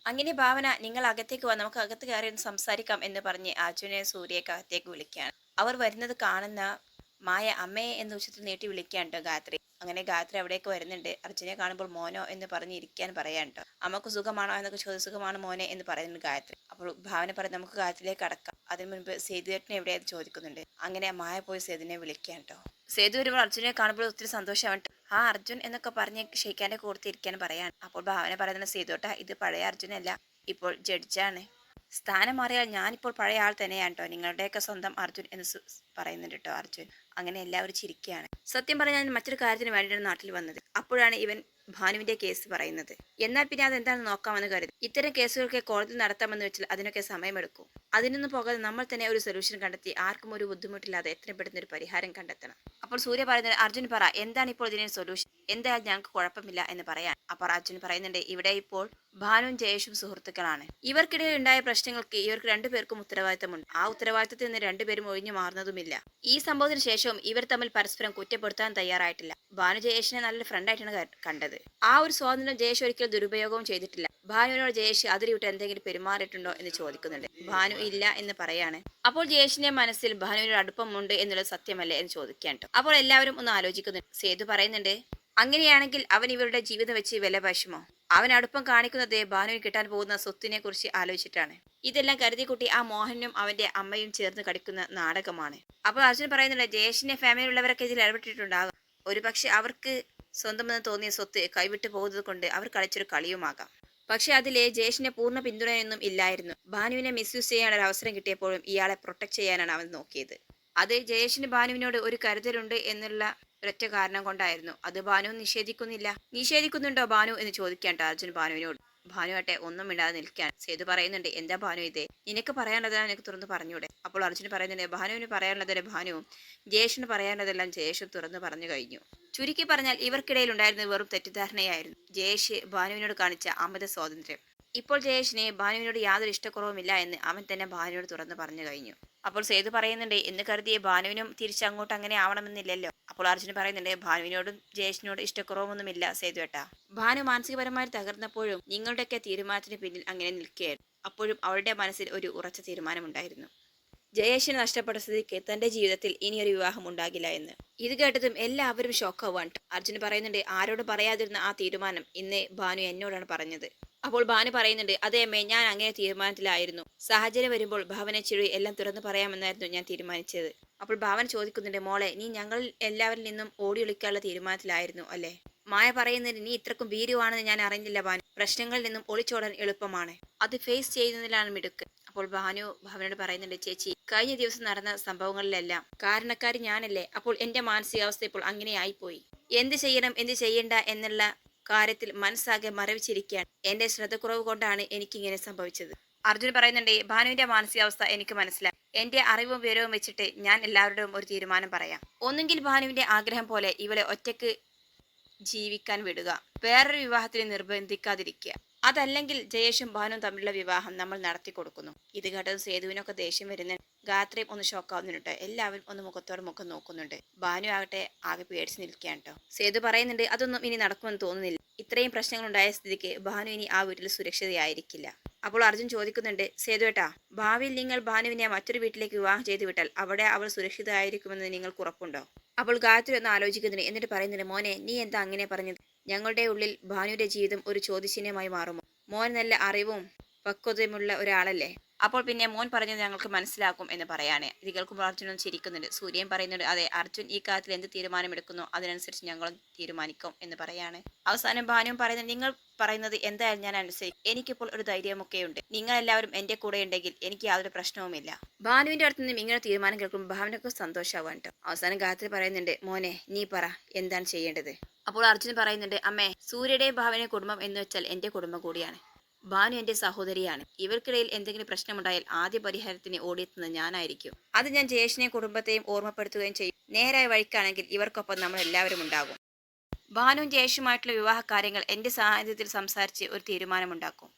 അങ്ങനെ ഭാവന നിങ്ങൾ അകത്തേക്ക് വാ, നമുക്ക് അകത്ത് കയറി ഒന്ന് സംസാരിക്കാം എന്ന് പറഞ്ഞ് അർജുനെ സൂര്യയൊക്കെ അകത്തേക്ക് വിളിക്കുകയാണ്. അവർ വരുന്നത് കാണുന്ന മായ അമ്മയെ എന്ന് ഉച്ചത്തിൽ നീട്ടി വിളിക്കുകയാണ് ട്ടോ ഗായത്രി. അങ്ങനെ ഗായത്രി അവിടേക്ക് വരുന്നുണ്ട്. അർജുനെ കാണുമ്പോൾ മോനോ എന്ന് പറഞ്ഞ് ഇരിക്കാൻ പറയാൻ ട്ടോ. അമ്മക്ക് സുഖമാണോ എന്നൊക്കെ ചോദിച്ചു. സുഖമാണ് മോനെ എന്ന് പറയുന്നുണ്ട് ഗായത്രി. അപ്പോൾ ഭാവന പറയും നമുക്ക് ഗായത്രിയിലേക്ക് കടക്കാം, അതിനു മുൻപ് സേതുവേട്ടനെ എവിടെയാന്ന് ചോദിക്കുന്നുണ്ട്. അങ്ങനെ മായ പോയി സേതുവിനെ വിളിക്കാൻ ട്ടോ. സേതു വരുമ്പോൾ അർജുനെ കാണുമ്പോൾ ഒത്തിരി സന്തോഷമാവട്ടെ. ആ അർജുൻ എന്നൊക്കെ പറഞ്ഞ് ഷെയ്ക്കാന്റെ കൂടെ ഇരിക്കാൻ പറയാണ്. അപ്പോൾ ഭാവന പറയുന്നത് സേതുട്ടാ ഇത് പഴയ അർജുനല്ല, ഇപ്പോൾ ജഡ്ജാണ്. സ്ഥാനം മാറിയാൽ ഞാനിപ്പോൾ പഴയ ആൾ തന്നെയാണ് കേട്ടോ, നിങ്ങളുടെയൊക്കെ സ്വന്തം അർജുൻ എന്ന് പറയുന്നുണ്ട് കേട്ടോ അർജുൻ. അങ്ങനെ എല്ലാവരും ചിരിക്കുകയാണ്. സത്യം പറഞ്ഞാൽ മറ്റൊരു കാര്യത്തിന് വേണ്ടിയാണ് നാട്ടിൽ വന്നത്. അപ്പോഴാണ് ഇവൻ ഭാനുവിന്റെ കേസ് പറയുന്നത്. എന്നാൽ പിന്നെ അതെന്താണെന്ന് നോക്കാമെന്ന് കരുതി. ഇത്തരം കേസുകൾക്ക് കോടതി നടത്താമെന്ന് വെച്ചാൽ അതിനൊക്കെ സമയമെടുക്കും. അതിനൊന്നും പോകാതെ നമ്മൾ തന്നെ ഒരു സൊല്യൂഷൻ കണ്ടെത്തി ആർക്കും ഒരു ബുദ്ധിമുട്ടില്ലാതെ എത്രയും പെട്ടെന്ന് ഒരു പരിഹാരം കണ്ടെത്തണം. അപ്പോൾ സൂര്യ പറയുന്നത് അർജുൻ പറ എന്താണ് ഇപ്പോൾ ഇതിന് സൊല്യൂഷൻ, എന്തായാലും ഞങ്ങൾക്ക് കുഴപ്പമില്ല എന്ന് പറയാൻ. അപ്പോൾ അർജുൻ പറയുന്നുണ്ട് ഇവിടെ ഇപ്പോൾ ഭാനുവും ജയേഷും സുഹൃത്തുക്കളാണ്. ഇവർക്കിടയിൽ ഉണ്ടായ പ്രശ്നങ്ങൾക്ക് ഇവർക്ക് രണ്ടുപേർക്കും ഉത്തരവാദിത്തമുണ്ട്. ആ ഉത്തരവാദിത്തത്തിൽ നിന്ന് രണ്ടുപേരും ഒഴിഞ്ഞു മാറുന്നതുമില്ല. ഈ സംഭവത്തിന് ശേഷവും ഇവർ തമ്മിൽ പരസ്പരം കുറ്റപ്പെടുത്താൻ തയ്യാറായിട്ടില്ല. ഭാനു ജയേഷിനെ നല്ലൊരു ഫ്രണ്ടായിട്ടാണ് കണ്ടത്. ആ ഒരു സ്വാതന്ത്ര്യം ജയേഷ് ഒരിക്കലും ദുരുപയോഗവും ചെയ്തിട്ടില്ല. ഭാനുവിനോട് ജയേഷ് അതിരിവിട്ട് എന്തെങ്കിലും പെരുമാറിയിട്ടുണ്ടോ എന്ന് ചോദിക്കുന്നുണ്ട്. ഭാനു ഇല്ല എന്ന് പറയാണ്. അപ്പോൾ ജയേഷിന്റെ മനസ്സിൽ ഭാനുവിനോട് അടുപ്പമുണ്ട് എന്നുള്ളത് സത്യമല്ലേ എന്ന് ചോദിക്കാൻ ട്ടോ. അപ്പോൾ എല്ലാവരും ഒന്ന് ആലോചിക്കുന്നുണ്ട്. സേതു പറയുന്നുണ്ട് അങ്ങനെയാണെങ്കിൽ അവൻ ഇവരുടെ ജീവിതം വെച്ച് വില പശുമോ? അവൻ അടുപ്പം കാണിക്കുന്നത് ഭാനുവിന് കിട്ടാൻ പോകുന്ന സ്വത്തിനെ കുറിച്ച് ആലോചിച്ചിട്ടാണ്. ഇതെല്ലാം കരുതിക്കുട്ടി ആ മോഹനും അവന്റെ അമ്മയും ചേർന്ന് കളിക്കുന്ന നാടകമാണ്. അപ്പോൾ അർജുൻ പറയുന്നുണ്ട് ജയേഷിന്റെ ഫാമിലിയുള്ളവരൊക്കെ ഇതിൽ ഇടപെട്ടിട്ടുണ്ടാകും. ഒരുപക്ഷെ അവർക്ക് സ്വന്തമെന്ന് തോന്നിയ സ്വത്ത് കൈവിട്ടു പോകുന്നത് കൊണ്ട് അവർ കളിച്ചൊരു കളിയുമാകാം. പക്ഷെ അതിലെ ജയേഷിന്റെ പൂർണ്ണ പിന്തുണയൊന്നും ഇല്ലായിരുന്നു. ഭാനുവിനെ മിസ്യൂസ് ചെയ്യാൻ ഒരു അവസരം കിട്ടിയപ്പോഴും ഇയാളെ പ്രൊട്ടക്ട് ചെയ്യാനാണ് അവൻ നോക്കിയത്. അത് ജയേഷിന് ഭാനുവിനോട് ഒരു കരുതലുണ്ട് എന്നുള്ള ഒരൊറ്റ കാരണം കൊണ്ടായിരുന്നു. അത് ഭാനു നിഷേധിക്കുന്നുണ്ടോ ഭാനു എന്ന് ചോദിക്കേണ്ട അർജുൻ ഭാനുവിനോട്. ഭാനുവാട്ടെ ഒന്നും മിണ്ടാതെ നിൽക്കാൻ. സേതു പറയുന്നുണ്ട് എന്താ ഭാനു ഇത്, നിനക്ക് പറയാനുള്ളതാണ് എനിക്ക് തുറന്ന് പറഞ്ഞൂടെ? അപ്പോൾ അർജുൻ പറയുന്നുണ്ട് ഭാനുവിന് പറയാനുള്ളതല്ലേ ഭാനുവും, ജയേഷിന് പറയാനുള്ളതെല്ലാം ജയേഷും തുറന്നു പറഞ്ഞു കഴിഞ്ഞു. ചുരുക്കി പറഞ്ഞാൽ ഇവർക്കിടയിൽ ഉണ്ടായിരുന്നത് വെറും തെറ്റിദ്ധാരണയായിരുന്നു. ജയേഷ് ഭാനുവിനോട് കാണിച്ച അമിത സ്വാതന്ത്ര്യം. ഇപ്പോൾ ജയേഷിന് ഭാനുവിനോട് യാതൊരു ഇഷ്ടക്കുറവുമില്ല എന്ന് അവൻ തന്നെ ഭാനുവിനോട് തുറന്നു പറഞ്ഞു കഴിഞ്ഞു. അപ്പോൾ സേതു പറയുന്നുണ്ട് എന്ന് കരുതിയ ഭാനുവിനും തിരിച്ചങ്ങോട്ട് അങ്ങനെ ആവണമെന്നില്ലല്ലോ. അപ്പോൾ അർജുൻ പറയുന്നുണ്ട് ഭാനുവിനോടും ജയേഷിനോടും ഇഷ്ടക്കുറവൊന്നുമില്ല സേതുവേട്ടാ. ഭാനു മാനസികപരമായി തകർന്നപ്പോഴും നിങ്ങളുടെയൊക്കെ തീരുമാനത്തിന് പിന്നിൽ അങ്ങനെ നിൽക്കുകയായിരുന്നു. അപ്പോഴും അവളുടെ മനസ്സിൽ ഒരു ഉറച്ച തീരുമാനമുണ്ടായിരുന്നു. ജയേഷിന് നഷ്ടപ്പെട്ട സ്ഥിതിക്ക് തന്റെ ജീവിതത്തിൽ ഇനിയൊരു വിവാഹം ഉണ്ടാകില്ല എന്ന്. ഇത് കേട്ടതും എല്ലാവരും ഷോക്കാവാണ്. അർജുൻ പറയുന്നുണ്ട് ആരോടും പറയാതിരുന്ന ആ തീരുമാനം ഇന്ന് ഭാനു എന്നോടാണ് പറഞ്ഞത്. അപ്പോൾ ഭാനു പറയുന്നുണ്ട് അതേ അമ്മേ, ഞാൻ അങ്ങനെ തീരുമാനത്തിലായിരുന്നു. സാഹചര്യം വരുമ്പോൾ ഭാവന ചെടി എല്ലാം തുറന്നു പറയാമെന്നായിരുന്നു ഞാൻ തീരുമാനിച്ചത്. അപ്പോൾ ഭാവന ചോദിക്കുന്നുണ്ട് മോളെ, നീ ഞങ്ങൾ എല്ലാവരിൽ നിന്നും ഓടി ഒളിക്കാനുള്ള തീരുമാനത്തിലായിരുന്നു അല്ലേ? മായ പറയുന്നത് നീ ഇത്രക്കും ഭീരുവാണെന്ന് ഞാൻ അറിഞ്ഞില്ല ഭാനു. പ്രശ്നങ്ങളിൽ നിന്നും ഒളിച്ചോടാൻ എളുപ്പമാണ്, അത് ഫേസ് ചെയ്യുന്നതിലാണ് മിടുക്ക്. അപ്പോൾ ഭാനു ഭാവനയോട് പറയുന്നുണ്ട് ചേച്ചി, കഴിഞ്ഞ ദിവസം നടന്ന സംഭവങ്ങളിലെല്ലാം കാരണക്കാരി ഞാനല്ലേ? അപ്പോൾ എന്റെ മാനസികാവസ്ഥ ഇപ്പോൾ അങ്ങനെ ആയിപ്പോയി. എന്ത് ചെയ്യണം എന്ത് ചെയ്യണ്ട എന്നുള്ള കാര്യത്തിൽ മനസ്സാകെ മരവിച്ചിരിക്കാൻ. എന്റെ ശ്രദ്ധക്കുറവ് കൊണ്ടാണ് എനിക്കിങ്ങനെ സംഭവിച്ചത്. അർജുൻ പറയുന്നുണ്ട് ഭാനുവിന്റെ മാനസികാവസ്ഥ എനിക്ക് മനസ്സിലായി. എന്റെ അറിവും വിവരവും വെച്ചിട്ട് ഞാൻ എല്ലാവരുടെയും ഒരു തീരുമാനം പറയാം. ഒന്നുകിൽ ഭാനുവിന്റെ ആഗ്രഹം പോലെ ഇവളെ ഒറ്റയ്ക്ക് ജീവിക്കാൻ വിടുക, വേറൊരു വിവാഹത്തിന് നിർബന്ധിക്കാതിരിക്കുക. അതല്ലെങ്കിൽ ജയേഷും ഭാനുവും തമ്മിലുള്ള വിവാഹം നമ്മൾ നടത്തി കൊടുക്കുന്നു. ഇത് കേട്ടത് സേതുവിനൊക്കെ ദേഷ്യം വരുന്നുണ്ട്. ഗാത്രയും ഒന്ന് ഷോക്കാവുന്നുണ്ട്. എല്ലാവരും ഒന്ന് മുഖത്തോട് മുഖം നോക്കുന്നുണ്ട്. ഭാനു ആകട്ടെ ആകെ പേടിച്ച് നിൽക്കുകയാണ് കേട്ടോ. സേതു പറയുന്നുണ്ട് അതൊന്നും ഇനി നടക്കുമെന്ന് തോന്നുന്നില്ല. ഇത്രയും പ്രശ്നങ്ങൾ ഉണ്ടായ സ്ഥിതിക്ക് ഭാനു ഇനി ആ വീട്ടിൽ സുരക്ഷിതയായിരിക്കില്ല. അപ്പോൾ അർജുൻ ചോദിക്കുന്നുണ്ട് സേതുവേട്ടാ, ഭാവിയിൽ നിങ്ങൾ ഭാനുവിനെ മറ്റൊരു വീട്ടിലേക്ക് വിവാഹം ചെയ്തു വിട്ടാൽ അവിടെ അവൾ സുരക്ഷിതയായിരിക്കുമെന്ന് നിങ്ങൾക്ക് ഉറപ്പുണ്ടോ? അപ്പോൾ ഗായത്രി ഒന്ന് ആലോചിക്കുന്നുണ്ട്. എന്നിട്ട് പറയുന്നുണ്ട് മോനെ, നീ എന്താ അങ്ങനെ പറഞ്ഞത്? ഞങ്ങളുടെ ഉള്ളിൽ ഭാനുവിന്റെ ജീവിതം ഒരു ചോദ്യചിഹ്നമായി മാറുമോ? മോൻ നല്ല അറിവും പക്വതയുമുള്ള ഒരാളല്ലേ, അപ്പോൾ പിന്നെ മോൻ പറഞ്ഞത് ഞങ്ങൾക്ക് മനസ്സിലാക്കും എന്ന് പറയാണ്. ഇത് കേൾക്കുമ്പോൾ അർജുനും ചിരിക്കുന്നുണ്ട്. സൂര്യൻ പറയുന്നുണ്ട് അതെ, അർജുൻ ഈ കാര്യത്തിൽ എന്ത് തീരുമാനമെടുക്കുന്നോ അതിനനുസരിച്ച് ഞങ്ങളും തീരുമാനിക്കും എന്ന് പറയാണ്. അവസാനം ഭാനുവും പറയുന്നത് നിങ്ങൾ പറയുന്നത് എന്തായാലും ഞാൻ അനുസരിക്കും. എനിക്കിപ്പോൾ ഒരു ധൈര്യമൊക്കെയുണ്ട്. നിങ്ങൾ എല്ലാവരും എന്റെ കൂടെ ഉണ്ടെങ്കിൽ എനിക്ക് യാതൊരു പ്രശ്നവുമില്ല. ഭാനുവിന്റെ അടുത്ത് നിന്നും ഇങ്ങനെ തീരുമാനം കേൾക്കുമ്പോൾ ഭാവനക്ക് സന്തോഷമാവാൻ കേട്ടോ. അവസാനം ഗായത്രി പറയുന്നുണ്ട് മോനെ നീ പറ എന്താണ് ചെയ്യേണ്ടത്? അപ്പോൾ അർജുൻ പറയുന്നുണ്ട് അമ്മേ, സൂര്യയുടെയും ഭാവനയുടെ കുടുംബം എന്ന് വെച്ചാൽ എന്റെ കുടുംബം കൂടിയാണ്. ഭാനു എന്റെ സഹോദരിയാണ്. ഇവർക്കിടയിൽ എന്തെങ്കിലും പ്രശ്നമുണ്ടായാൽ ആദ്യ പരിഹാരത്തിന് ഓടിയെത്തുന്നത് ഞാനായിരിക്കും. അത് ഞാൻ ജയേഷിനെയും കുടുംബത്തെയും ഓർമ്മപ്പെടുത്തുകയും ചെയ്യും. നേരായ വഴിക്കാണെങ്കിൽ ഇവർക്കൊപ്പം നമ്മൾ എല്ലാവരും ഉണ്ടാകും. ഭാനുവും ജയേഷുമായിട്ടുള്ള വിവാഹ കാര്യങ്ങൾ എന്റെ സാന്നിധ്യത്തിൽ സംസാരിച്ച് ഒരു തീരുമാനമുണ്ടാക്കും.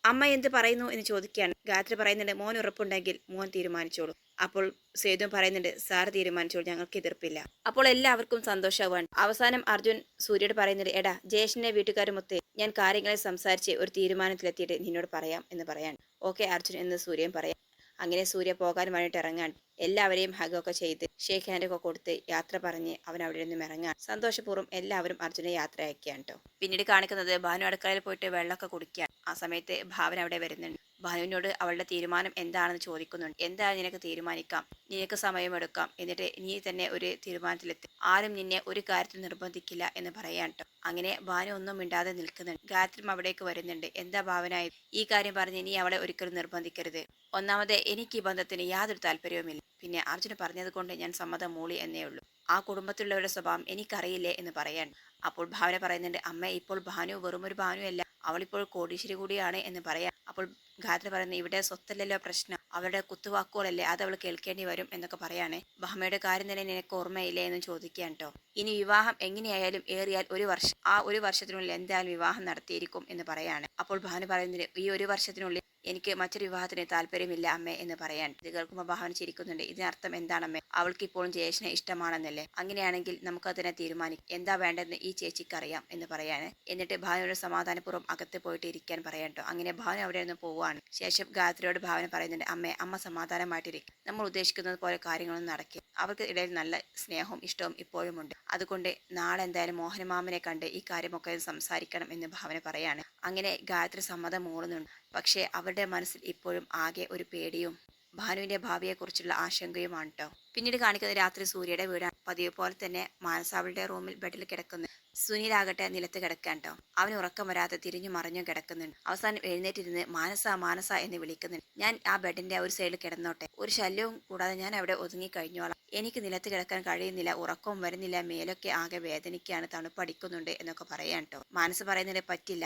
അമ്മ എന്ത് പറയുന്നു എന്ന് ചോദിക്കുകയാണ്. ഗായത്രി പറയുന്നുണ്ട് മോൻ ഉറപ്പുണ്ടെങ്കിൽ മോൻ തീരുമാനിച്ചോളൂ. അപ്പോൾ സേതു പറയുന്നുണ്ട് സാർ തീരുമാനിച്ചോളൂ, ഞങ്ങൾക്ക് എതിർപ്പില്ല. അപ്പോൾ എല്ലാവർക്കും സന്തോഷമാവാണ്. അവസാനം അർജുൻ സൂര്യയോട് പറയുന്നുണ്ട് എടാ, ജയേഷിന്റെ വീട്ടുകാരുമൊത്ത് ഞാൻ കാര്യങ്ങളെ സംസാരിച്ച് ഒരു തീരുമാനത്തിലെത്തിയിട്ട് നിന്നോട് പറയാം എന്ന് പറയാൻ. ഓക്കെ അർജുൻ എന്ന് സൂര്യൻ പറയാം. അങ്ങനെ സൂര്യ പോകാൻ വേണ്ടിയിട്ട് ഇറങ്ങാൻ എല്ലാവരെയും ഹഗൊക്കെ ചെയ്ത് ഷേക്ക് ഹാൻഡൊക്കെ കൊടുത്ത് യാത്ര പറഞ്ഞ് അവൻ അവിടെ നിന്നും ഇറങ്ങാൻ സന്തോഷപൂർവ്വം എല്ലാവരും അർജുനെ യാത്ര അയക്കുകയാണ് കേട്ടോ. പിന്നീട് കാണിക്കുന്നത് ഭാനു അടുക്കളയിൽ പോയിട്ട് വെള്ളമൊക്കെ കുടിക്കുകയാണ്. ആ സമയത്ത് ഭാവന അവിടെ വരുന്നുണ്ട്. ഭാനുവിനോട് അവളുടെ തീരുമാനം എന്താണെന്ന് ചോദിക്കുന്നുണ്ട്. എന്താണ് നിനക്ക് തീരുമാനിക്കാം, നിനക്ക് സമയമെടുക്കാം, എന്നിട്ട് നീ തന്നെ ഒരു തീരുമാനത്തിലെത്തും, ആരും നിന്നെ ഒരു കാര്യത്തിൽ നിർബന്ധിക്കില്ല എന്ന് പറയാൻ കേട്ടോ. അങ്ങനെ ഭാനു ഒന്നും മിണ്ടാതെ നിൽക്കുന്നുണ്ട്. ഗായത്രിയും അവിടേക്ക് വരുന്നുണ്ട്. എന്താ ഭാവന, ഈ കാര്യം പറഞ്ഞ് നീ അവളെ ഒരിക്കലും നിർബന്ധിക്കരുത്. ഒന്നാമത് എനിക്ക് ഈ ബന്ധത്തിന് യാതൊരു താല്പര്യവുമില്ല. പിന്നെ അർജുന് പറഞ്ഞത് കൊണ്ട് ഞാൻ സമ്മതം മൂളി എന്നേ ഉള്ളൂ. ആ കുടുംബത്തിലുള്ളവരുടെ സ്വഭാവം എനിക്കറിയില്ലേ എന്ന് പറയാൻ. അപ്പോൾ ഭാവന പറയുന്നുണ്ട്, അമ്മ ഇപ്പോൾ ഭാനു വെറുമൊരു ഭാനുവല്ല, അവളിപ്പോൾ കോടീശ്വരി കൂടിയാണ് എന്ന് പറയാം. അപ്പോൾ ഗായത്രി പറയുന്നത്, ഇവിടെ സ്വത്തല്ലല്ലോ പ്രശ്നം, അവരുടെ കുത്തുവാക്കുകളല്ലേ, അത് അവൾ കേൾക്കേണ്ടി വരും എന്നൊക്കെ പറയാണ്. ഭാമയുടെ കാര്യം തന്നെ നിനക്ക് ഓർമ്മയില്ലേ എന്ന് ചോദിക്കാൻ കേട്ടോ. ഇനി വിവാഹം എങ്ങനെയായാലും ഏറിയാൽ ഒരു വർഷം, ആ ഒരു വർഷത്തിനുള്ളിൽ എന്തായാലും വിവാഹം നടത്തിയിരിക്കും എന്ന് പറയാണ്. അപ്പോൾ ഭാനു പറയുന്നത്, ഈ ഒരു വർഷത്തിനുള്ളിൽ എനിക്ക് മറ്റൊരു വിവാഹത്തിന് താല്പര്യമില്ല അമ്മേ എന്ന് പറയാൻ. ഇത് കേൾക്കുമ്പോൾ ഭാവന ചിരിക്കുന്നുണ്ട്. ഇതിനർത്ഥം എന്താണമ്മേ, അവൾക്ക് ഇപ്പോഴും ജയേഷിനെ ഇഷ്ടമാണെന്നല്ലേ? അങ്ങനെയാണെങ്കിൽ നമുക്കതിനെ തീരുമാനിക്കാം, എന്താ വേണ്ടെന്ന് ഈ ചേച്ചിക്ക് അറിയാം എന്ന് പറയാണ്. എന്നിട്ട് ഭാവനയോട് സമാധാനപൂർവ്വം അകത്ത് പോയിട്ട് ഇരിക്കാൻ പറയാൻ കേട്ടോ. അങ്ങനെ ഭാവന അവിടെ നിന്ന് പോവുകയാണ്. ശേഷം ഗായത്രിയോട് ഭാവന പറയുന്നുണ്ട്, അമ്മ സമാധാനമായിട്ടിരിക്കും, നമ്മൾ ഉദ്ദേശിക്കുന്നത് പോലെ കാര്യങ്ങളൊന്നും നടക്കും. അവർക്ക് ഇടയിൽ നല്ല സ്നേഹവും ഇഷ്ടവും ഇപ്പോഴും ഉണ്ട്. അതുകൊണ്ട് നാളെ എന്തായാലും മോഹനമാമനെ കണ്ട് ഈ കാര്യമൊക്കെ സംസാരിക്കണം എന്ന് ഭാവന പറയാണ്. അങ്ങനെ ഗായത്രി സമ്മതം മൂളുന്നുണ്ട്. പക്ഷേ അവരുടെ മനസ്സിൽ ഇപ്പോഴും ആകെ ഒരു പേടിയും ഭാനുവിന്റെ ഭാവിയെക്കുറിച്ചുള്ള ആശങ്കയുമാണ് കേട്ടോ. പിന്നീട് കാണിക്കുന്നത് രാത്രി സൂര്യയുടെ വീടാണ്. പതിവ് പോലെ തന്നെ മാനസ അവളുടെ റൂമിൽ ബെഡിൽ കിടക്കുന്നു. സുനിലാകട്ടെ നിലത്ത് കിടക്കാൻ കേട്ടോ. അവന് ഉറക്കം വരാതെ തിരിഞ്ഞു മറിഞ്ഞും കിടക്കുന്നുണ്ട്. അവസാനം എഴുന്നേറ്റിരുന്ന് മാനസ മാനസ എന്ന് വിളിക്കുന്നുണ്ട്. ഞാൻ ആ ബെഡിന്റെ ഒരു സൈഡിൽ കിടന്നോട്ടെ, ഒരു ശല്യവും കൂടാതെ ഞാൻ അവിടെ ഒതുങ്ങി കഴിഞ്ഞോളാം. എനിക്ക് നിലത്ത് കിടക്കാൻ കഴിയുന്നില്ല, ഉറക്കവും വരുന്നില്ല, മേലൊക്കെ ആകെ വേദനിക്കുകയാണ്, തണുപ്പടിക്കുന്നുണ്ട് എന്നൊക്കെ പറയാൻ കേട്ടോ. മനസ്സ് പറയുന്നതിന് പറ്റില്ല,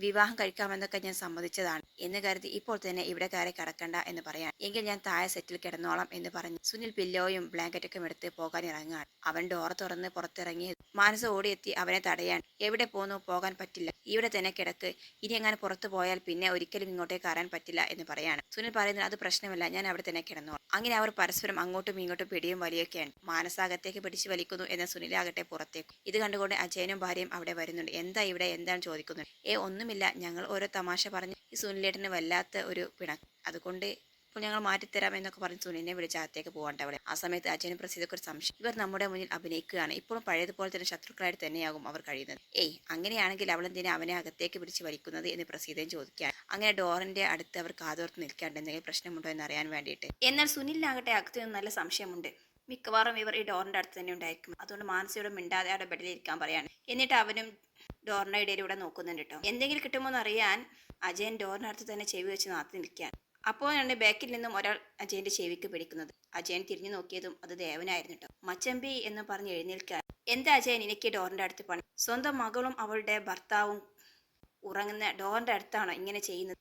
വിവാഹം കഴിക്കാമെന്നൊക്കെ ഞാൻ സമ്മതിച്ചതാണ് എന്ന് കരുതി ഇപ്പോൾ തന്നെ ഇവിടെ കയറി കിടക്കണ്ട എന്ന് പറയാൻ. എങ്കിൽ ഞാൻ താഴെ സെറ്റിൽ കിടന്നോളാം എന്ന് പറഞ്ഞു സുനിൽ പില്ലോയും ബ്ലാങ്കറ്റൊക്കെ എടുത്ത് പോകാൻ ഇറങ്ങാൻ. അവൻ ഡോർ തുറന്ന് പുറത്തിറങ്ങി. മനസ്സ് ഓടിയെത്തി അവനെ തടയാൻ. എവിടെ പോന്നു, പോകാൻ പറ്റില്ല, ഇവിടെ തന്നെ കിടക്ക്, ഇനി എങ്ങനെ പുറത്തു പോയാൽ പിന്നെ ഒരിക്കലും ഇങ്ങോട്ടേക്ക് കയറാൻ പറ്റില്ല എന്ന് പറയാണ്. സുനിൽ പറയുന്നത്, അത് പ്രശ്നമല്ല, ഞാൻ അവിടെ തന്നെ കിടന്നോളാം. അങ്ങനെ അവർ പരസ്പരം അങ്ങോട്ടും ഇങ്ങോട്ടും പിടിയും വലിയൊക്കെയാണ്. മാനസാകത്തേക്ക് പിടിച്ച് വലിക്കുന്നു എന്ന സുനിലാകട്ടെ പുറത്തേക്ക്. ഇത് കണ്ടുകൊണ്ട് അജയനും ഭാര്യയും അവിടെ വരുന്നുണ്ട്. എന്താ ഇവിടെ, എന്താണ് ചോദിക്കുന്നുണ്ട്. ഒന്നുമില്ല, ഞങ്ങൾ ഓരോ തമാശ പറഞ്ഞ് ഈ സുനിലേട്ടന് വല്ലാത്ത ഒരു പിണക്ക്, അതുകൊണ്ട് അപ്പോൾ ഞങ്ങൾ മാറ്റിത്തരാം എന്നൊക്കെ പറഞ്ഞ് സുനിലിനെ വിളിച്ച് അകത്തേക്ക് പോകണ്ട അവിടെ. ആ സമയത്ത് അജയനും പ്രസീദൊക്കെ ഒരു സംശയം, ഇവർ നമ്മുടെ മുന്നിൽ അഭിനയിക്കുകയാണ്, ഇപ്പോഴും പഴയതുപോലെ തന്നെ ശത്രുക്കളായിട്ട് തന്നെയാകും അവർ കഴിയുന്നത്. അങ്ങനെയാണെങ്കിൽ അവളെന്തിനാ അവനെ അകത്തേക്ക് പിടിച്ച് വലിക്കുന്നത് എന്ന് പ്രസീദയും ചോദിക്കാൻ. അങ്ങനെ ഡോറിന്റെ അടുത്ത് അവർ കാതോർത്ത് നിൽക്കാണ്ട് എന്തെങ്കിലും പ്രശ്നമുണ്ടോ എന്ന് അറിയാൻ വേണ്ടിയിട്ട്. എന്നാൽ സുനിലിനാകട്ടെ അകത്ത് നിന്ന് നല്ല സംശയമുണ്ട്. മിക്കവാറും ഇവർ ഈ ഡോറിന്റെ അടുത്ത് തന്നെ ഉണ്ടായിരിക്കും. അതുകൊണ്ട് മാനസിയോട് മിണ്ടാതെ അവിടെ ബെഡിൽ ഇരിക്കാൻ പറയാണ്. എന്നിട്ട് അവനും ഡോറിന്റെ ഇടയിലൂടെ നോക്കുന്നുണ്ട് കേട്ടോ. എന്തെങ്കിലും കിട്ടുമോ എന്ന് അറിയാൻ അജയൻ ഡോറിനടുത്ത് തന്നെ ചെവി വെച്ച് നാത്തി നിൽക്കാൻ. അപ്പോഴാണ് ബാക്കിൽ നിന്നും ഒരാൾ അജയന്റെ ചെവിക്ക് പിടിക്കുന്നത്. അജയൻ തിരിഞ്ഞു നോക്കിയതും അത് ദേവനായിരുന്നു കേട്ടോ. മച്ചമ്പി എന്ന് പറഞ്ഞ് എഴുന്നേൽക്കാൻ. എന്താ അജയൻ എനിക്ക് ഡോറിന്റെ അടുത്ത് പണി? സ്വന്തം മകളും അവളുടെ ഭർത്താവും ഉറങ്ങുന്ന ഡോറിന്റെ അടുത്താണോ ഇങ്ങനെ ചെയ്യുന്നത്?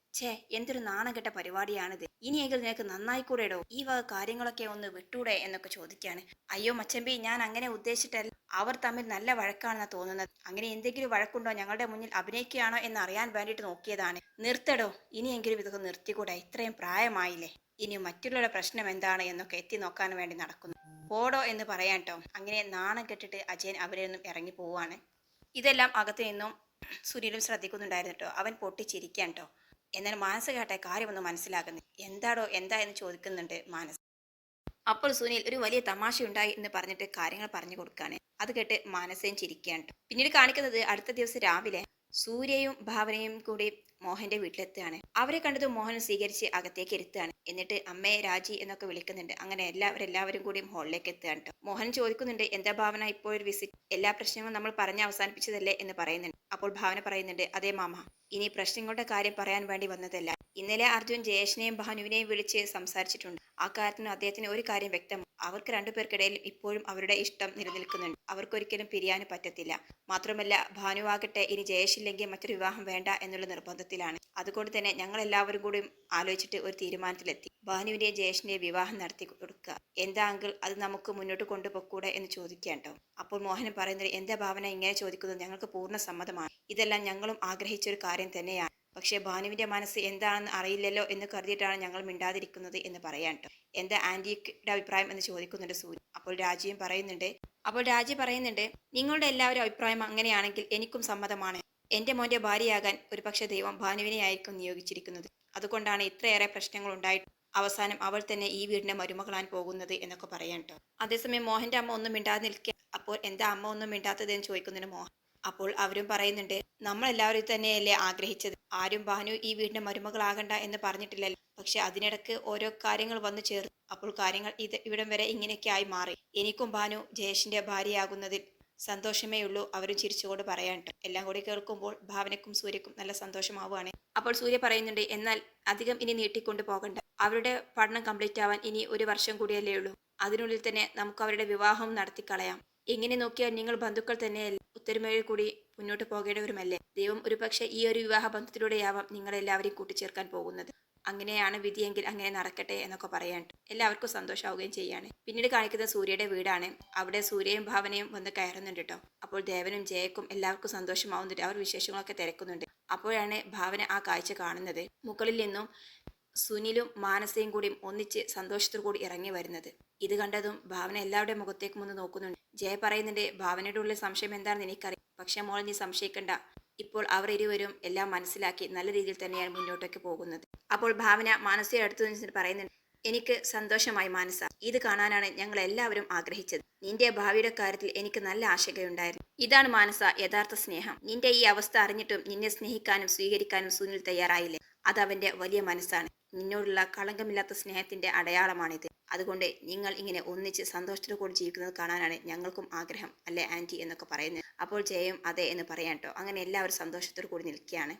എന്തൊരു നാണം കെട്ട പരിപാടിയാണിത്. ഇനിയെങ്കിലും നിനക്ക് നന്നായിക്കൂടെടോ, ഈ വക കാര്യങ്ങളൊക്കെ ഒന്ന് വിട്ടൂടെ എന്നൊക്കെ ചോദിക്കാണ്. അയ്യോ മച്ചമ്പി, ഞാൻ അങ്ങനെ ഉദ്ദേശിച്ചിട്ടല്ല, അവർ തമ്മിൽ നല്ല വഴക്കാണെന്നാ തോന്നുന്നത്. അങ്ങനെ എന്തെങ്കിലും വഴക്കുണ്ടോ, ഞങ്ങളുടെ മുന്നിൽ അഭിനയിക്കുകയാണോ എന്ന് അറിയാൻ വേണ്ടിയിട്ട് നോക്കിയതാണ്. നിർത്തടോ, ഇനിയെങ്കിലും ഇതൊക്കെ നിർത്തിക്കൂടെ, ഇത്രയും പ്രായമായില്ലേ. ഇനി മറ്റുള്ളവരുടെ പ്രശ്നം എന്താണ് എന്നൊക്കെ എത്തി നോക്കാൻ വേണ്ടി നടക്കുന്നു. പോടോ എന്ന് പറയാൻ കേട്ടോ. അങ്ങനെ നാണം കെട്ടിട്ട് അജയൻ അവരിൽ നിന്നും ഇറങ്ങി പോവാണ്. ഇതെല്ലാം അകത്തു നിന്നും സുനിലും ശ്രദ്ധിക്കുന്നുണ്ടായിരുന്നു കേട്ടോ. അവൻ പൊട്ടിച്ചിരിക്കാൻ കേട്ടോ. എന്നാൽ മാനസ കേട്ട കാര്യമൊന്നും മനസ്സിലാകുന്നില്ല. എന്താടോ എന്താ എന്ന് ചോദിക്കുന്നുണ്ട് മാനസ. അപ്പോൾ സുനിൽ ഒരു വലിയ തമാശ ഉണ്ടായി എന്ന് പറഞ്ഞിട്ട് കാര്യങ്ങൾ പറഞ്ഞു കൊടുക്കാണ്. അത് കേട്ട് മാനസയും ചിരിക്കുകയാണ്. പിന്നീട് കാണിക്കുന്നത് അടുത്ത ദിവസം രാവിലെ സൂര്യയും ഭാവനയും കൂടി മോഹന്റെ വീട്ടിലെത്തുകയാണ്. അവരെ കണ്ടത് മോഹൻ സ്വീകരിച്ച് അകത്തേക്ക് ഇരുത്തുകയാണ്. എന്നിട്ട് അമ്മയെ രാജി എന്നൊക്കെ വിളിക്കുന്നുണ്ട്. അങ്ങനെ എല്ലാവരും കൂടി ഹോളിലേക്ക് എത്തുകയാണ് കേട്ടോ. മോഹൻ ചോദിക്കുന്നുണ്ട്, എന്താ ഭാവന ഇപ്പോൾ ഒരു വിസിറ്റ്, എല്ലാ പ്രശ്നങ്ങളും നമ്മൾ പറഞ്ഞ് അവസാനിപ്പിച്ചതല്ലേ എന്ന് പറയുന്നുണ്ട്. അപ്പോൾ ഭാവന പറയുന്നുണ്ട്, അതേ മാമ, ഇനി പ്രശ്നങ്ങളുടെ കാര്യം പറയാൻ വേണ്ടി വന്നതല്ല. ഇന്നലെ അർജുൻ ജയേഷിനെയും ഭാനുവിനെയും വിളിച്ച് സംസാരിച്ചിട്ടുണ്ട്. ആ കാര്യത്തിന് അദ്ദേഹത്തിന് ഒരു കാര്യം വ്യക്തം, അവർക്ക് രണ്ടുപേർക്കിടയിൽ ഇപ്പോഴും അവരുടെ ഇഷ്ടം നിലനിൽക്കുന്നുണ്ട്. അവർക്കൊരിക്കലും പിരിയാനും പറ്റത്തില്ല. മാത്രമല്ല ഭാനുവാകട്ടെ ഇനി ജയേഷില്ലെങ്കിൽ മറ്റൊരു വിവാഹം വേണ്ട എന്നുള്ള നിർബന്ധത്തിലാണ്. അതുകൊണ്ട് തന്നെ ഞങ്ങൾ എല്ലാവരും കൂടി ആലോചിച്ചിട്ട് ഒരു തീരുമാനത്തിലെത്തി. ഭാനുവിന്റെ ജയേഷിന്റെ വിവാഹം നടത്തി കൊടുക്കുക. എന്താ അങ്കിൾ, അത് നമുക്ക് മുന്നോട്ട് കൊണ്ടുപോകൂടെ എന്ന് ചോദിക്കാൻ കേട്ടോ. അപ്പോൾ മോഹൻ പറയുന്നത്, എന്താ ഭാവന ഇങ്ങനെ ചോദിക്കുന്നത്, ഞങ്ങൾക്ക് പൂർണ്ണ സമ്മതമാണ്. ഇതെല്ലാം ഞങ്ങളും ആഗ്രഹിച്ചൊരു കാര്യം തന്നെയാണ്. പക്ഷേ ഭാനുവിന്റെ മനസ്സ് എന്താണെന്ന് അറിയില്ലല്ലോ എന്ന് കരുതിയിട്ടാണ് ഞങ്ങൾ മിണ്ടാതിരിക്കുന്നത് എന്ന് പറയാൻ കേട്ടോ. എന്താ ആന്റിയുടെ അഭിപ്രായം എന്ന് ചോദിക്കുന്നുണ്ട് സൂര്യ. അപ്പോൾ രാജി പറയുന്നുണ്ട്, നിങ്ങളുടെ എല്ലാവരും അഭിപ്രായം അങ്ങനെയാണെങ്കിൽ എനിക്കും സമ്മതമാണ്. എൻ്റെ മോൻ്റെ ഭാര്യയാകാൻ ഒരുപക്ഷെ ദൈവം ഭാനുവിനെയായിരിക്കും നിയോഗിച്ചിരിക്കുന്നത്. അതുകൊണ്ടാണ് ഇത്രയേറെ പ്രശ്നങ്ങൾ ഉണ്ടായിട്ട് അവസാനം അവൾ തന്നെ ഈ വീടിന്റെ മരുമകളാൻ പോകുന്നത് എന്നൊക്കെ പറയാൻ കേട്ടോ. അതേസമയം മോഹന്റെ അമ്മ ഒന്നും മിണ്ടാതെ നിൽക്കുക. അപ്പോൾ എന്താ അമ്മ ഒന്നും മിണ്ടാത്തതെന്ന് ചോദിക്കുന്നുണ്ട് മോഹൻ. അപ്പോൾ അവരും പറയുന്നുണ്ട്, നമ്മളെല്ലാവരും തന്നെയല്ലേ ആഗ്രഹിച്ചത്. ആരും ഭാനു ഈ വീടിന്റെ മരുമകളാകണ്ട എന്ന് പറഞ്ഞിട്ടില്ലല്ലോ. പക്ഷെ അതിനിടക്ക് ഓരോ കാര്യങ്ങൾ വന്നു ചേർന്നു. അപ്പോൾ കാര്യങ്ങൾ ഇവിടം വരെ ഇങ്ങനെയൊക്കെ ആയി മാറി. എനിക്കും ഭാനു ജയേഷിന്റെ ഭാര്യയാകുന്നതിൽ സന്തോഷമേ ഉള്ളൂ. അവരും ചിരിച്ചുകൊണ്ട് പറയാൻ കേട്ടോ. എല്ലാം കൂടി കേൾക്കുമ്പോൾ ഭാവനയ്ക്കും സൂര്യക്കും നല്ല സന്തോഷമാവുകയാണ്. അപ്പോൾ സൂര്യ പറയുന്നുണ്ട്, എന്നാൽ അധികം ഇനി നീട്ടിക്കൊണ്ട് പോകണ്ട. അവരുടെ പഠനം കംപ്ലീറ്റ് ആവാൻ ഇനി 1 വർഷം കൂടിയല്ലേ ഉള്ളൂ. അതിനുള്ളിൽ തന്നെ നമുക്ക് അവരുടെ വിവാഹം നടത്തിക്കളയാം. എങ്ങനെ നോക്കിയാൽ നിങ്ങൾ ബന്ധുക്കൾ തന്നെയല്ലേ, ഒത്തൊരുമയിൽ കൂടി മുന്നോട്ട് പോകേണ്ടവരുമല്ലേ. ദൈവം ഒരുപക്ഷെ ഈ ഒരു വിവാഹ ബന്ധത്തിലൂടെയാവാം നിങ്ങളെല്ലാവരെയും കൂട്ടിച്ചേർക്കാൻ പോകുന്നത്. അങ്ങനെയാണ് വിധിയെങ്കിൽ അങ്ങനെ നടക്കട്ടെ എന്നൊക്കെ പറയാൻ എല്ലാവർക്കും സന്തോഷമാവുകയും ചെയ്യാണ്. പിന്നീട് കാണിക്കുന്ന സൂര്യയുടെ വീടാണ്. അവിടെ സൂര്യയും ഭാവനയും വന്ന് കയറുന്നുണ്ട് കേട്ടോ. അപ്പോൾ ദേവനും ജയക്കും എല്ലാവർക്കും സന്തോഷമാവുന്നുണ്ട്. അവർ വിശേഷങ്ങളൊക്കെ തിരക്കുന്നുണ്ട്. അപ്പോഴാണ് ഭാവന ആ കാഴ്ച കാണുന്നത്. മുകളിൽ നിന്നും സുനിലും മാനസയും കൂടി ഒന്നിച്ച് സന്തോഷത്തോടു കൂടി ഇറങ്ങി വരുന്നത്. ഇത് കണ്ടതും ഭാവന എല്ലാവരുടെയും മുഖത്തേക്കും ഒന്ന് നോക്കുന്നുണ്ട്. ജയ പറയുന്നുണ്ട്, ഭാവനയുടെ ഉള്ളിൽ സംശയം എന്താണെന്ന് എനിക്കറിയാം. പക്ഷെ മോൾ നീ സംശയിക്കണ്ട. ഇപ്പോൾ അവർ ഇരുവരും എല്ലാം മനസ്സിലാക്കി നല്ല രീതിയിൽ തന്നെയാണ് മുന്നോട്ടേക്ക് പോകുന്നത്. അപ്പോൾ ഭാവന മാനസയുടെ അടുത്ത് നിന്ന് പറയുന്നുണ്ട്, എനിക്ക് സന്തോഷമായി മാനസ. ഇത് കാണാനാണ് ഞങ്ങൾ എല്ലാവരും ആഗ്രഹിച്ചത്. നിന്റെ ഭാവിയുടെ കാര്യത്തിൽ എനിക്ക് നല്ല ആശങ്കയുണ്ടായിരുന്നു. ഇതാണ് മാനസ യഥാർത്ഥ സ്നേഹം. നിന്റെ ഈ അവസ്ഥ അറിഞ്ഞിട്ടും നിന്നെ സ്നേഹിക്കാനും സ്വീകരിക്കാനും സുനിൽ തയ്യാറായില്ലേ. അത് അവന്റെ വലിയ മനസ്സാണ്. നിന്നോടുള്ള കളങ്കമില്ലാത്ത സ്നേഹത്തിന്റെ അടയാളമാണിത്. അതുകൊണ്ട് നിങ്ങൾ ഇങ്ങനെ ഒന്നിച്ച് സന്തോഷത്തോടു കൂടി ജീവിക്കുന്നത് കാണാനാണ് ഞങ്ങൾക്കും ആഗ്രഹം, അല്ലേ ആന്റി എന്നൊക്കെ പറയുന്നത്. അപ്പോൾ ജയയും അതെ എന്ന് പറയാൻ കേട്ടോ. അങ്ങനെ എല്ലാവരും സന്തോഷത്തോടു കൂടി നിൽക്കുകയാണ്.